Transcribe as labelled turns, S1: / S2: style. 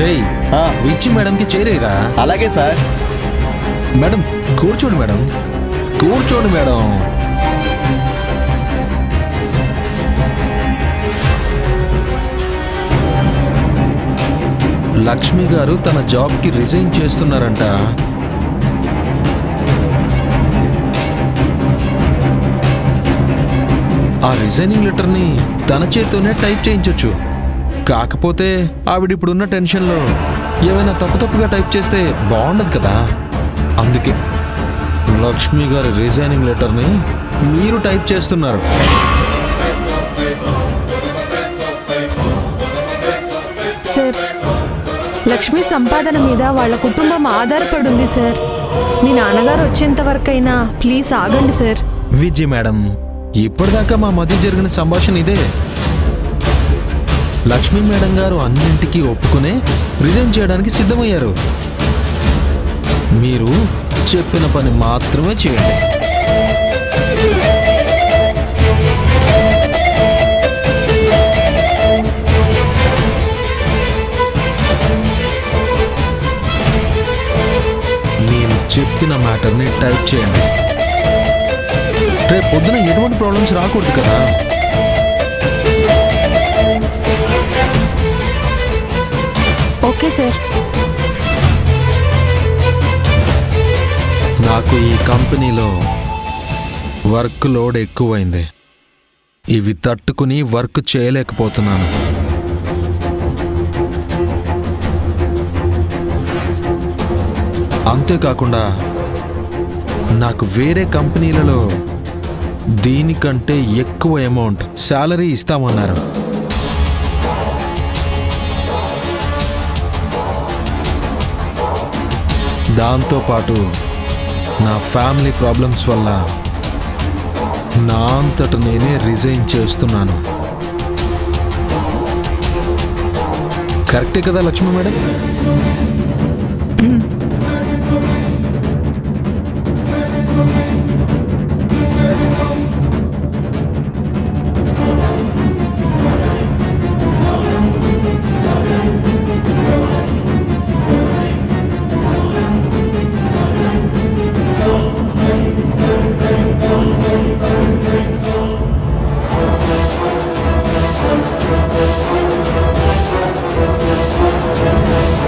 S1: రేయ్ విచ్చి మేడంకి చేరేరా.
S2: అలాగే సార్.
S1: మేడం కూర్చోండి మేడం, కూర్చోండి మేడం. లక్ష్మి గారు తన జాబ్కి రిజైన్ చేస్తున్నారంట. ఆ రిజైనింగ్ లెటర్ని తన చేత్తోనే టైప్ చేయించొచ్చు. కాకపోతే ఆవిడిప్పుడున్న టెన్షన్లో ఏమైనా తప్పుగా టైప్ చేస్తే బాగుండదు కదా. అందుకే లక్ష్మి గారి రిజైనింగ్ లెటర్ని మీరు టైప్ చేస్తున్నారు.
S3: సార్, లక్ష్మి సంపాదన మీద వాళ్ళ కుటుంబం ఆధారపడి ఉంది సార్. మీ నాన్నగారు వచ్చేంత వరకైనా ప్లీజ్ ఆగండి సార్.
S1: విజయ్ మేడం, ఇప్పటిదాకా మా మధ్య జరిగిన సంభాషణ ఇదే. లక్ష్మీ మేడం గారు అన్నింటికీ ఒప్పుకునే రిజైన్ చేయడానికి సిద్ధమయ్యారు. మీరు చెప్పిన పని మాత్రమే చేయండి. నేను చెప్పిన మ్యాటర్ని టైప్ చేయండి. రేపు పొద్దున ఎటువంటి ప్రాబ్లమ్స్ రాకూడదు కదా.
S3: Okay sir.
S1: నాకు ఈ కంపెనీలో వర్క్ లోడ్ ఎక్కువైంది. ఇవి తట్టుకుని వర్క్ చేయలేకపోతున్నాను. అంతేకాకుండా నాకు వేరే కంపెనీలలో దీనికంటే ఎక్కువ అమౌంట్ శాలరీ ఇస్తామన్నారు. దాంతోపాటు నా ఫ్యామిలీ ప్రాబ్లమ్స్ వల్ల నా అంతట నేనే రిజైన్ చేస్తున్నాను. కరెక్టే కదా లక్ష్మి మేడం?